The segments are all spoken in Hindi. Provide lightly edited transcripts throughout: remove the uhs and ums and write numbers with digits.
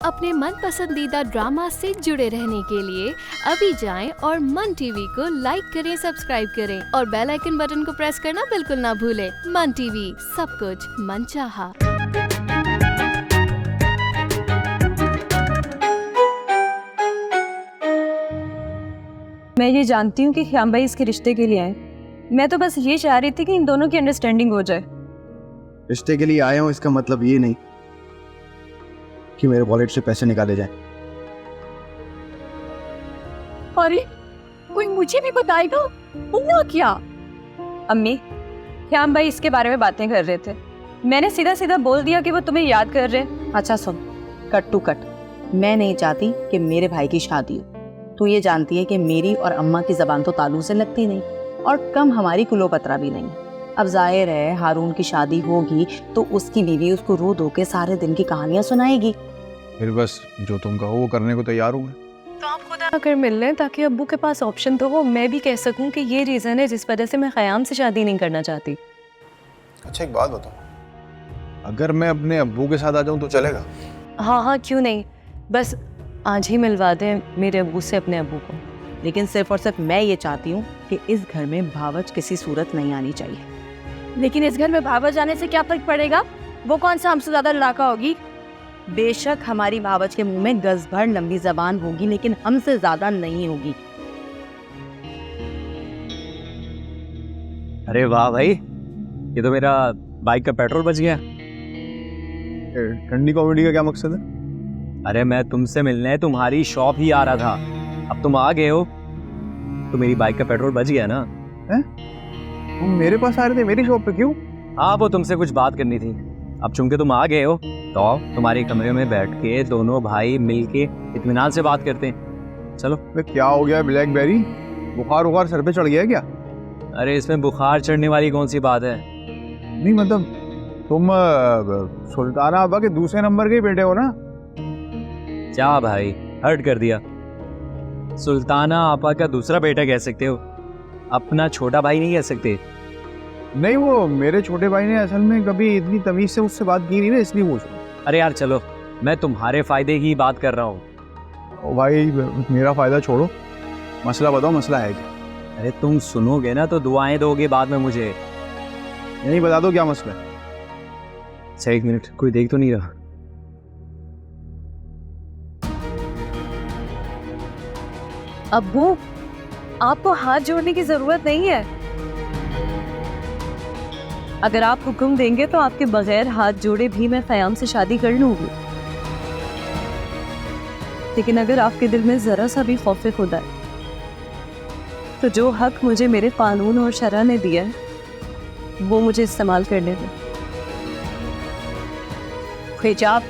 अपने मन पसंदीदा ड्रामा से जुड़े रहने के लिए अभी जाएं और मन टीवी को लाइक करें, सब्सक्राइब करें और बेल आइकन बटन को प्रेस करना बिल्कुल ना भूलें। मन टीवी, सब कुछ मनचाहा। मैं ये जानती हूँ कि ख्याम भाई इसके रिश्ते के लिए आए। मैं तो बस ये चाह रही थी कि इन दोनों की अंडरस्टैंडिंग हो जाए। रिश्ते के लिए आया हूँ इसका मतलब ये नहीं कि मेरे वॉलेट से पैसे निकाले जाएं। अरे कोई मुझे भी बताएगा हुआ क्या? अम्मी, ख्याम भाई इसके बारे में बातें कर रहे थे। मैंने सीधा सीधा बोल दिया कि वो तुम्हें याद कर रहे हैं। अच्छा सुन, कट टू कट, मैं नहीं चाहती कि मेरे भाई की शादी हो। तू ये जानती है कि मेरी और अम्मा की जबान तो तालू से लगती नहीं और कम हमारी कुलोपत्रा भी नहीं। अब जाहिर है हारून की शादी होगी तो उसकी बीवी उसको रो धो के सारे दिन की कहानियां सुनाएगी। फिर बस जो तुम कहो वो करने को तैयार हूँ। तो आप खुद आकर मिल लें ताकि अब्बू के पास ऑप्शन तो हो। मैं भी कह सकूं कि ये रीज़न है जिस वजह से मैं ख्याम से शादी नहीं करना चाहती। अच्छा एक बात बताओ, अगर मैं अपने अब्बू के साथ आ जाऊँ तो चलेगा? हाँ, क्यों नहीं। बस आज ही मिलवा दें मेरे अब्बू से अपने अब्बू को। लेकिन सिर्फ और सिर्फ मैं ये चाहती हूँ कि इस घर में भावच किसी सूरत नहीं आनी चाहिए। लेकिन इस घर में भावच जाने से क्या फर्क पड़ेगा? वो कौन सा हमसे ज्यादा लड़ाका होगी? बेशक हमारी भावच के मुंह में गज भर लंबी जबान होगी लेकिन हमसे ज्यादा नहीं होगी। अरे वाह भाई, ये तो मेरा बाइक का पेट्रोल बच गया। ठंडी कॉमेडी का क्या मकसद है? अरे मैं तुमसे मिलने तुम्हारी शॉप ही आ रहा था, अब तुम आ गए हो तो मेरी बाइक का पेट्रोल बच गया ना। तुम मेरे पास आ रहे थे मेरी शॉप पे, क्यों? हाँ, वो तुमसे कुछ बात करनी थी। अब चूंकि तुम आ गए हो तो तुम्हारे कमरे में बैठ के दोनों भाई मिलके इत्मीनान से बात करते हैं। चलो। क्या हो गया ब्लैकबेरी, बुखार उखार सर पे चढ़ गया क्या? अरे इसमें बुखार चढ़ने वाली कौन सी बात है? नहीं मतलब तुम सुल्ताना अब्बा के दूसरे नंबर के बेटे हो ना? क्या भाई, हर्ट कर दिया। सुल्ताना आपा का दूसरा बेटा कह सकते हो, अपना छोटा भाई नहीं कह सकते। नहीं, वो मेरे छोटे भाई ने असल में कभी इतनी तमीज से उससे बात की नहीं ना, इसलिए पूछ रहा हूं। अरे यार चलो, मैं तुम्हारे फायदे की बात कर रहा हूँ। भाई मेरा फायदा छोड़ो, मसला बताओ, मसला है क्या? अरे तुम सुनोगे ना तो दुआएं दोगे बाद में मुझे। नहीं बता दो क्या मसला है। अच्छा एक मिनट, कोई देख तो नहीं रहा? अब्बू, आपको हाथ जोड़ने की जरूरत नहीं है। अगर आप हुक्म देंगे तो आपके बगैर हाथ जोड़े भी मैं ख्याम से शादी कर लूंगी। लेकिन अगर आपके दिल में जरा सा भी खौफ खुदा है तो जो हक मुझे मेरे कानून और शरअ ने दिया है वो मुझे इस्तेमाल करने दें। हिजाब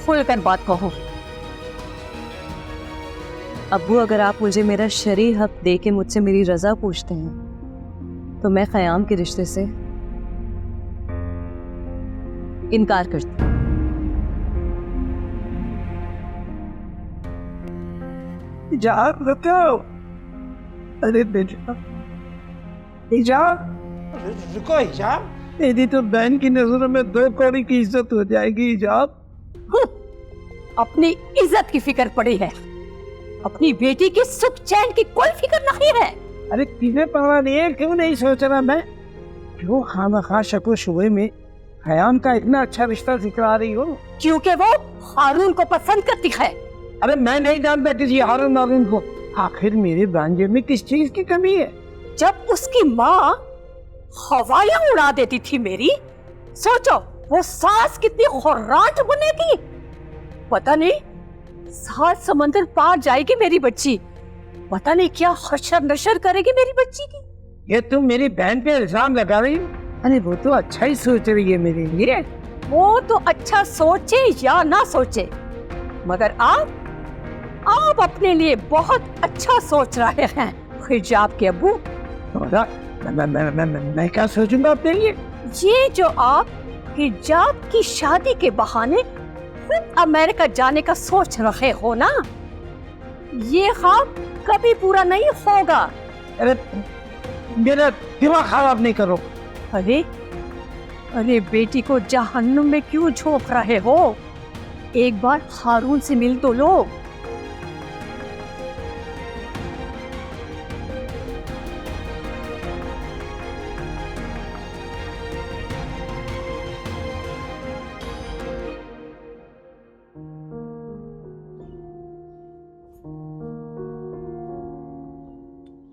खुलकर बात कहो। अब्बू, अगर आप मुझे मेरा शरई हक दे के मुझसे मेरी रजा पूछते हैं तो मैं ख्याम के रिश्ते से इनकार करती हूँ। हिजाब रुको। अरे बेटा हिजाब रुको। हिजाब यदि तो बहन की नजरों में 2 कौड़ी की इज्जत हो जाएगी। हिजाब अपनी इज्जत की फिक्र पड़ी है, अपनी बेटी की सुख चैन की कोई फिक्र नहीं है। अरे किसे पता नहीं है, क्यों नहीं सोच रहा मैं? क्यों खामखा शको शुबे में ख्याम का इतना अच्छा रिश्ता दिखला रही हो? क्योंकि वो हारून को पसंद करती है। अरे मैं नहीं जानता किसी हारून को। आखिर मेरे भांजे में किस चीज की कमी है? जब उसकी माँ हवाइयाँ उड़ा देती थी मेरी, सोचो वो सास कितनी खुर्राट बनेगी। पता नहीं 7 समंदर पार जाएगी मेरी बच्ची, पता नहीं क्या हशर नशर करेगी मेरी बच्ची की। ये तुम मेरी बहन पे इल्जाम लगा रही हो? अरे वो तो अच्छा ही सोच रही है मेरे लिए। वो तो अच्छा सोचे या ना सोचे, मगर आप अपने लिए बहुत अच्छा सोच रहे हैं हिजाब के अब्बू। मैं क्या सोचूंगा अपने लिए? ये जो आप हिजाब की शादी के बहाने खुद अमेरिका जाने का सोच रहे हो ना, ये ख्वाब कभी पूरा नहीं होगा। अरे मेरा दिमाग खराब नहीं करो। अरे बेटी को जहन्नुम में क्यों झोंक रहे हो? एक बार हारून से मिल तो लो।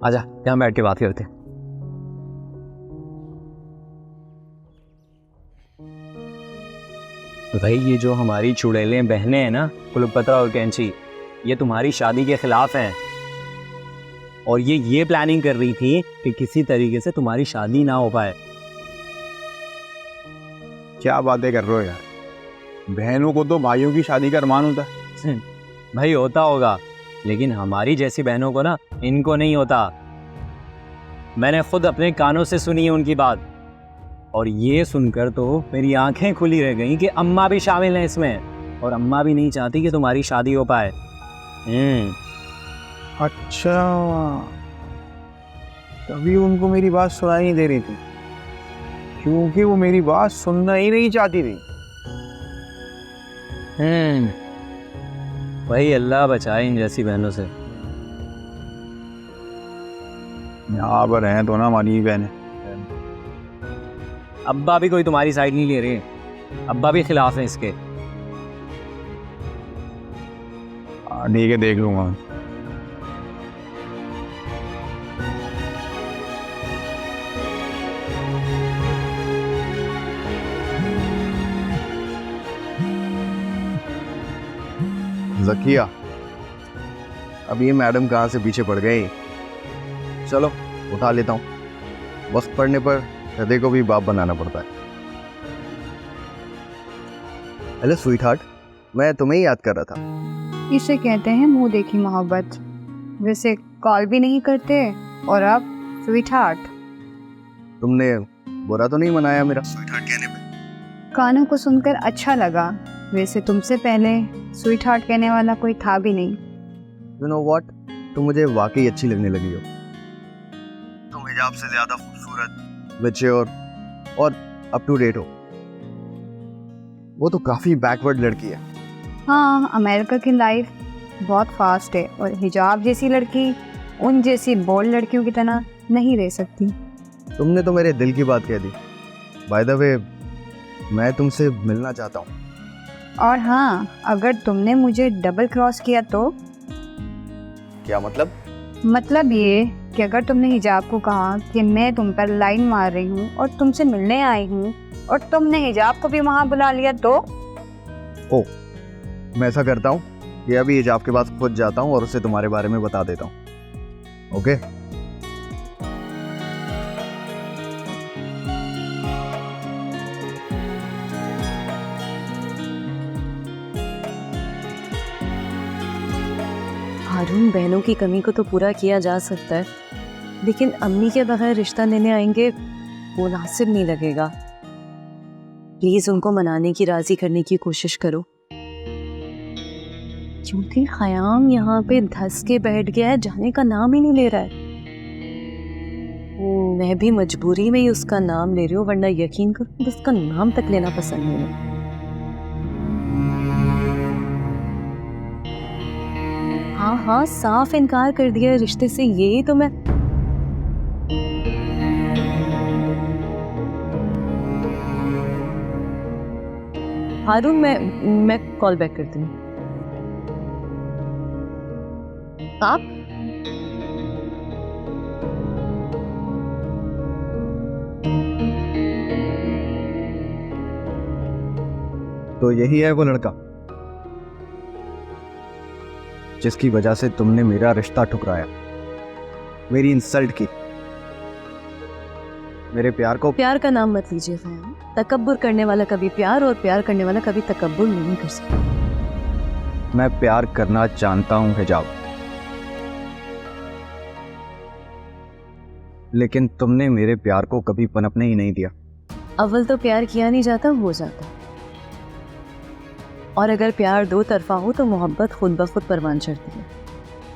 आजा, यहाँ बैठ के बात करते हैं। तो भाई ये जो हमारी चुड़ैलें बहनें हैं ना, कुलपत्रा और कैंची, ये तुम्हारी शादी के खिलाफ हैं और ये प्लानिंग कर रही थी कि किसी तरीके से तुम्हारी शादी ना हो पाए। क्या बातें कर रहे हो यार, बहनों को तो भाइयों की शादी का अरमान होता है। भाई होता होगा, लेकिन हमारी जैसी बहनों को ना, इनको नहीं होता। मैंने खुद अपने कानों से सुनी है उनकी बात, और ये सुनकर तो मेरी आंखें खुली रह गईं कि अम्मा भी शामिल हैं इसमें, और अम्मा भी नहीं चाहती कि तुम्हारी शादी हो पाए। अच्छा, तभी उनको मेरी बात सुनाई नहीं दे रही थी, क्योंकि वो मेरी बात सुनना ही नहीं चाहती थी। भाई अल्लाह बचाए इन जैसी बहनों से। यहाँ पर हैं तो ना हमारी बहन। अब्बा भी कोई तुम्हारी साइड नहीं ले रहे, अब्बा भी खिलाफ हैं इसके। ठीक है, देख लूंगा। ज़किया, अब ये मैडम कहाँ से पीछे पड़ गई। चलो उठा लेता हूँ, वक्त पड़ने पर हृदय को भी बाप बनाना पड़ता है। हेलो स्वीट हार्ट, मैं तुम्हें ही याद कर रहा था। इसे कहते हैं मुंह देखी मोहब्बत। वैसे कॉल भी नहीं करते और अब स्वीट हार्ट। तुमने बुरा तो नहीं मनाया मेरा स्वीट हार्ट कहने पे? कानों को सुनकर अच्छा लगा। वैसे तुमसे पहले स्वीट हार्ट कहने वाला कोई था भी नहीं। यू नो व्हाट, तुम मुझे वाकई अच्छी लगने लगी हो। तुम हिजाब से ज्यादा खूबसूरत, मैच्योर और अप टू डेट हो। वो तो काफी बैकवर्ड लड़की है। हाँ, अमेरिका की लाइफ बहुत फास्ट है और हिजाब जैसी लड़की उन जैसी बोल्ड लड़कियों की तरह नहीं रह सकती। तुमने तो मेरे दिल की बात कह दी। बाय द वे, मैं तुमसे मिलना चाहता हूँ। और हाँ, अगर तुमने मुझे डबल क्रॉस किया तो? क्या मतलब? मतलब ये कि अगर तुमने हिजाब को कहा कि मैं तुम पर लाइन मार रही हूँ और तुमसे मिलने आई हूँ और तुमने हिजाब को भी वहाँ बुला लिया तो? ओ, मैं ऐसा करता हूँ कि अभी हिजाब के पास खुद जाता हूँ और उसे तुम्हारे बारे में बता देता हूँ। ओके? हारून, बहनों की कमी को तो पूरा किया जा सकता है, लेकिन अम्मी के बगैर रिश्ता लेने आएंगे वो मुनासिब नहीं लगेगा। प्लीज उनको मनाने की, राजी करने की कोशिश करो, क्योंकि खयाम यहाँ पे धस के बैठ गया है, जाने का नाम ही नहीं ले रहा है। मैं भी मजबूरी में ही उसका नाम ले रही हूँ, वरना यकीन करो उसका नाम तक लेना पसंद नहीं है। हाँ, साफ इनकार कर दिया रिश्ते से, यही तो मैं। हारून, मैं कॉल बैक करती हूँ। आप? तो यही है वो लड़का जिसकी वजह से तुमने मेरा रिश्ता ठुकराया, मेरी इंसल्ट की, मेरे प्यार को। प्यार का नाम मत लीजिए फयाम। तकब्बुर करने वाला कभी प्यार और प्यार करने वाला कभी तकब्बुर नहीं कर सकता। मैं प्यार करना जानता हूँ हिजाब, लेकिन तुमने मेरे प्यार को कभी पनपने ही नहीं दिया। अव्वल तो प्यार किया नहीं जाता, हो जाता। और अगर प्यार दो तरफा हो तो मोहब्बत खुद ब खुद परवान चढ़ती है।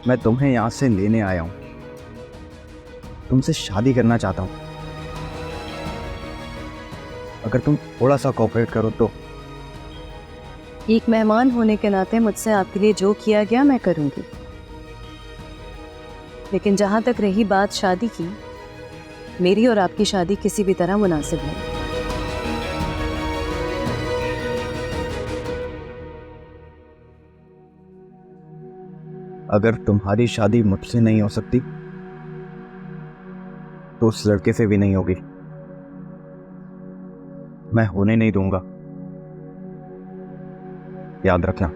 मैं तुम्हें यहाँ से लेने आया हूँ, तुमसे शादी करना चाहता हूँ। अगर तुम थोड़ा सा कोऑपरेट करो तो एक मेहमान होने के नाते मुझसे आपके लिए जो किया गया मैं करूंगी, लेकिन जहां तक रही बात शादी की, मेरी और आपकी शादी किसी भी तरह मुनासिब नहीं। अगर तुम्हारी शादी मुझसे नहीं हो सकती तो उस लड़के से भी नहीं होगी। मैं होने नहीं दूंगा, याद रखना।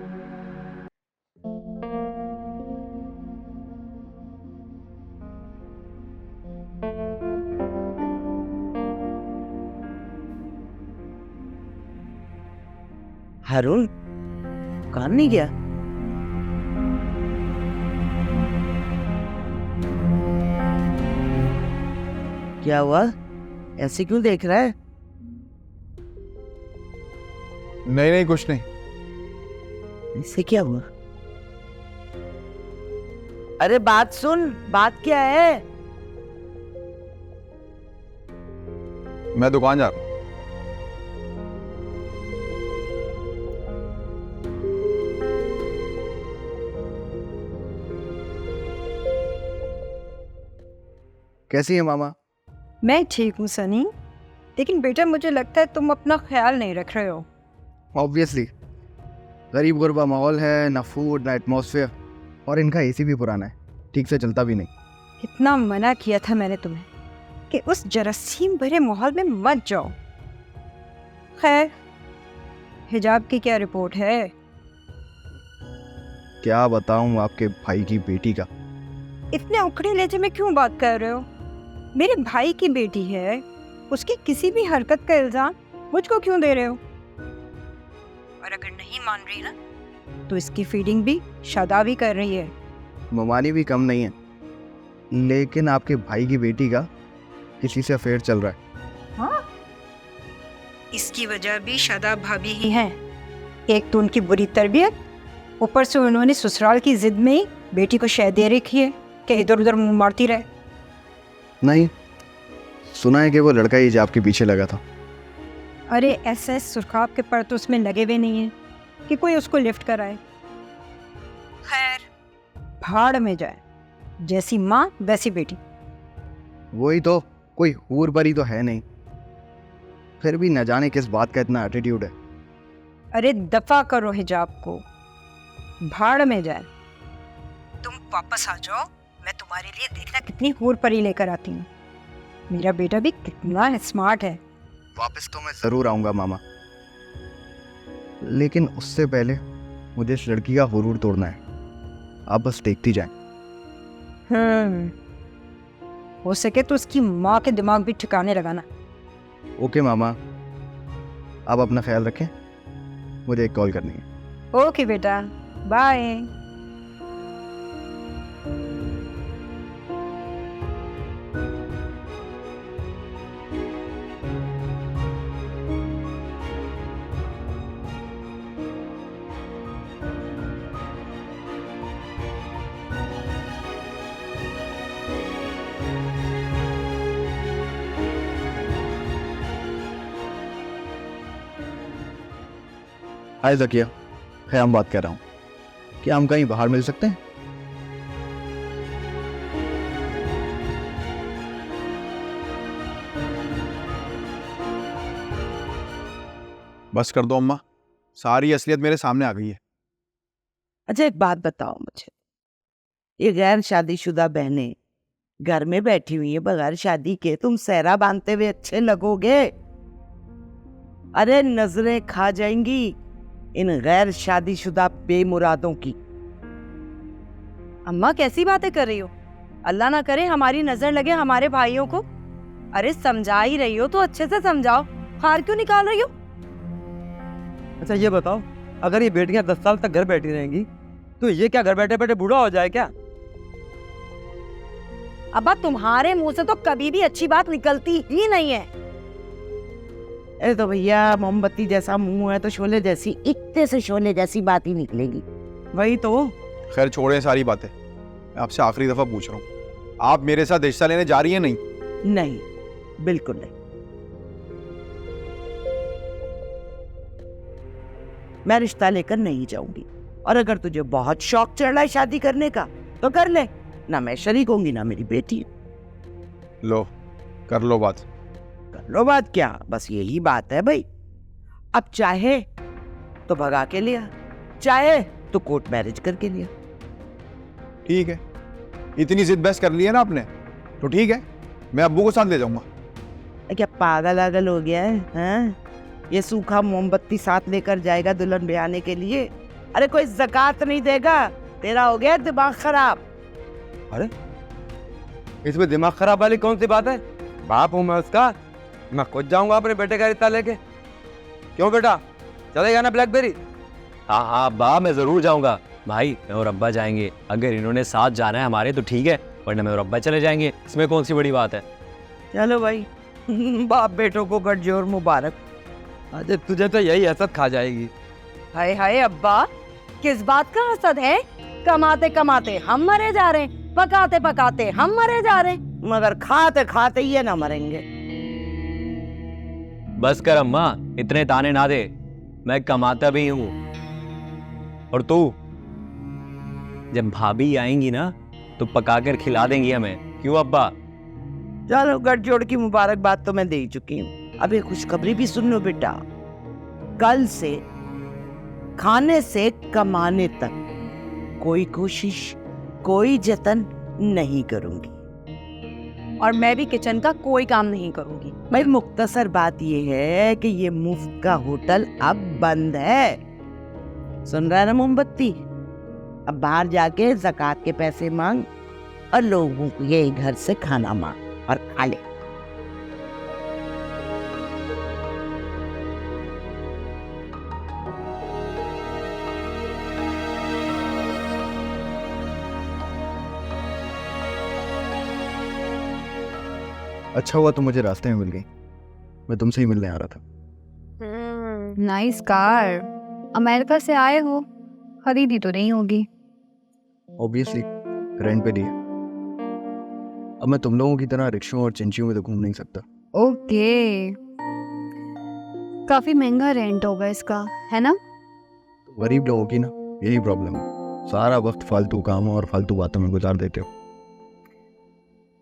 हारून कहाँ नहीं गया? क्या हुआ? ऐसे क्यों देख रहा है? नहीं नहीं, कुछ नहीं। इससे क्या हुआ? अरे बात सुन, बात क्या है? मैं दुकान जा रहा हूँ। कैसी है मामा? मैं ठीक हूँ सनी, लेकिन बेटा मुझे लगता है तुम अपना ख्याल नहीं रख रहे हो। ऑब्वियसली, गरीब गुरबा माहौल है, ना फूड ना एटमॉस्फेयर, और इनका एसी भी पुराना है, ठीक से चलता भी नहीं। कितना मना किया था मैंने तुम्हें कि उस जरासीम भरे माहौल में मत जाओ। खैर, हिजाब की क्या रिपोर्ट है? क्या बताऊं आपके भाई की बेटी का। इतने उखड़े लहजे में क्यों बात कर रहे हो? मेरे भाई की बेटी है, उसकी किसी भी हरकत का इल्जाम मुझको क्यों दे रहे हो? और अगर नहीं मान रही ना, तो इसकी फीडिंग भी शादाब ही कर रही है। ममानी भी कम नहीं है, लेकिन आपके भाई की बेटी का किसी से अफेयर चल रहा है। हाँ? इसकी वजह भी शादाब भाभी ही हैं। एक तो उनकी बुरी तरबियत, ऊपर से उन्होंने ससुराल की जिद में ही बेटी को शह दे रखी है कि इधर उधर मुंह मारती रहे। नहीं, सुना है कि वो लड़का हिजाब के पीछे लगा था। अरे ऐसे सुरखाब के पर तो उसमें लगे हुए नहीं है कि कोई उसको लिफ्ट कराए। खैर, भाड़ में जाए, जैसी माँ वैसी बेटी। वही तो, कोई हूर परी तो है नहीं, फिर भी न जाने किस बात का इतना एटीट्यूड है। अरे दफा करो हिजाब को, भाड़ में जाए। तुम वापस आ जाओ, मैं तुम्हारे लिए देखना कितनी हूर परी लेकर आती हूँ। मेरा बेटा भी कितना स्मार्ट है। वापस तो मैं जरूर आऊंगा मामा, लेकिन उससे पहले मुझे इस लड़की का हुरूर तोड़ना है। आप बस देखती जाएं। हो सके तो उसकी माँ के दिमाग भी ठिकाने लगाना। ओके मामा, आप अपना ख्याल रखें, मुझे एक कॉल करनी है। ओके बेटा, बाय। हाय ज़किया, ख़याम बात कर रहा हूँ। क्या हम कहीं बाहर मिल सकते हैं? बस कर दो अम्मा, सारी असलियत मेरे सामने आ गई है। अच्छा एक बात बताओ मुझे, ये गैर शादीशुदा बहनें घर में बैठी हुई है बगैर शादी के, तुम सहरा बांधते हुए अच्छे लगोगे? अरे नजरें खा जाएंगी इन गैर शादीशुदा बेमुरादों की। अम्मा कैसी बातें कर रही हो? अल्लाह ना करे हमारी नजर लगे हमारे भाइयों को। अरे समझा ही रही हो तो अच्छे से समझाओ, हार क्यों निकाल रही हो? अच्छा ये बताओ, अगर ये बेटियां 10 साल तक घर बैठी रहेंगी तो ये क्या घर बैठे बैठे बूढ़ा हो जाए क्या? अब्बा तुम्हारे मुंह से तो कभी भी अच्छी बात निकलती ही नहीं है। अरे तो भैया मोमबत्ती जैसा मुंह है तो शोले जैसी, इतने से शोले जैसी बात ही निकलेगी। वही तो। खैर छोड़ें सारी बातें, मैं आपसे आखिरी दफा पूछ रहा हूँ, आप मेरे साथ रिश्ता लेने जा रही हैं? नहीं नहीं, बिल्कुल नहीं। मैं रिश्ता लेकर नहीं जाऊंगी। और अगर तुझे बहुत शौक चढ़ रहा है शादी करने का तो कर ले, ना मैं शरीक होंगी ना मेरी बेटी। लो कर लो बात। कर लो बात क्या, बस यही बात है भाई। अब चाहे तो भगा के लिया, चाहे तो कोर्ट मैरिज करके लिया। ठीक है, इतनी जिद बहस कर ली है ना आपने, तो ठीक है, मैं अब्बू को साथ ले जाऊंगा। क्या पागल आगल हो गया है हाँ? ये सूखा मोमबत्ती साथ लेकर जाएगा दुल्हन ब्याहने के लिए? अरे कोई ज़कात नहीं देगा, तेरा हो गया दिमाग खराब। अरे इसमें दिमाग खराब वाली कौन सी बात है? बाप हूं मैं उसका, मैं खुद जाऊंगा अपने बेटे का रिश्ता लेके। क्यों बेटा, चलेगा ना ब्लैकबेरी? हाँ हाँ अब्बा, मैं ज़रूर जाऊँगा। भाई मैं और अब्बा जाएंगे, अगर इन्होंने साथ जाना है हमारे तो ठीक है, वरना मैं और अब्बा चले जाएंगे, इसमें कौन सी बड़ी बात है। चलो भाई बाप बेटों को गठजोड़ मुबारक। अरे तुझे तो यही हसद खा जाएगी। हाय हाय अब्बा, किस बात का हसद है? कमाते कमाते हम मरे जा रहे हैं, पकाते पकाते हम मरे जा रहे हैं, मगर खाते खाते ये ना मरेंगे। बस कर अम्मा, इतने ताने ना दे, मैं कमाता भी हूँ। और तू, जब भाभी आएंगी ना तो पकाकर खिला देंगी हमें, क्यों अब्बा? चलो गठजोड़ की मुबारकबाद तो मैं दे ही चुकी हूँ, अब एक खुशखबरी भी सुन लो बेटा। कल से खाने से कमाने तक कोई कोशिश, कोई जतन नहीं करूंगी। और मैं भी किचन का कोई काम नहीं करूंगी। भाई मुख्तसर बात ये है कि ये मुफ्त का होटल अब बंद है। सुन रहा है ना मोमबत्ती? अब बाहर जाके ज़कात के पैसे मांग और लोगों को ये घर से खाना मांग और खा ले। अच्छा हुआ तुम मुझे रास्ते में मिल गई, मैं तुमसे ही मिलने आ रहा था। नाइस कार, अमेरिका से आए हो, खरीदी तो नहीं होगी? ऑब्वियसली रेंट पे लिया। अब मैं तुम लोगों की तरह रिक्शों और चिंचियों में तो घूम नहीं सकता। ओके, काफी महंगा रेंट होगा इसका, है ना? गरीब लोगों की ना यही प्रॉब्लम है, सारा वक्त फालतू कामों और फालतू बातों में गुजार देते हो।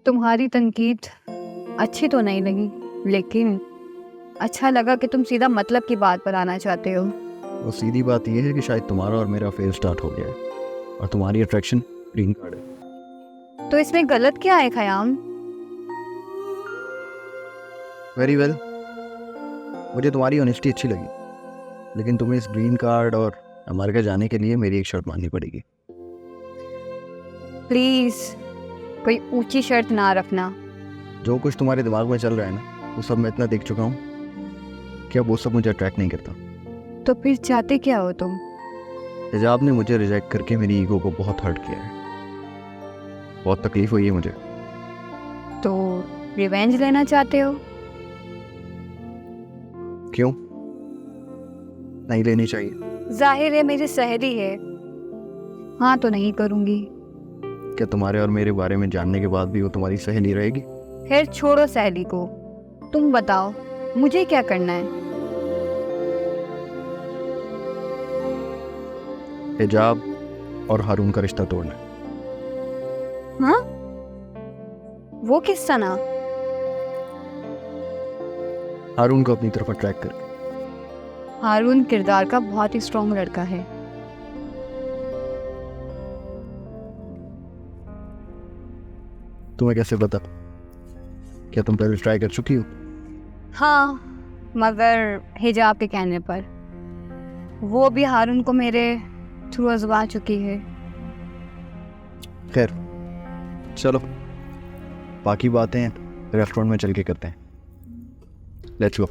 तुम्हारी तनकीद अच्छी तो नहीं लगी, लेकिन अच्छा लगा कि तुम सीधा मतलब की बात पर आना चाहते हो। और सीधी बात यह है कि शायद तुम्हारा और मेरा फेज स्टार्ट हो गया है और तुम्हारी अट्रैक्शन ग्रीन कार्ड है। तो इसमें गलत क्या है खयाम? वेरी वेल, मुझे तुम्हारी ऑनेस्टी अच्छी लगी, लेकिन तुम्हें इस ग्रीन कार्ड और अमेरिका जाने के लिए मेरी एक शर्त माननी पड़ेगी। प्लीज कोई ऊंची शर्त ना रखना। जो कुछ तुम्हारे दिमाग में चल रहा है ना, वो सब मैं इतना देख चुका हूँ कि अब वो सब मुझे अट्रैक्ट नहीं करता। तो फिर चाहते क्या हो तुम? हिजाब ने मुझे रिजेक्ट करके मेरी ईगो को बहुत हर्ट किया है, बहुत तकलीफ हुई है मुझे। तो रिवेंज लेना चाहते हो? क्यों नहीं लेनी चाहिए? जाहिर है मेरी सहेली है, हाँ तो नहीं करूँगी। क्या तुम्हारे और मेरे बारे में जानने के बाद भी वो तुम्हारी सहेली रहेगी? खैर छोड़ो सहेली को, तुम बताओ मुझे क्या करना है? हिजाब और हारून का रिश्ता तोड़ना है। हाँ? वो किस तरह? हारून को अपनी तरफ अट्रैक्ट करके। हारून किरदार का बहुत ही स्ट्रॉन्ग लड़का है। तुम्हें कैसे पता? क्या तुम पहले ट्राई कर चुकी हो? हाँ, मगर हिजाब के कहने पर। वो भी हारून को मेरे थ्रू आजमा चुकी है। खैर चलो, बाकी बातें रेस्टोरेंट में चल के करते हैं। Let's go.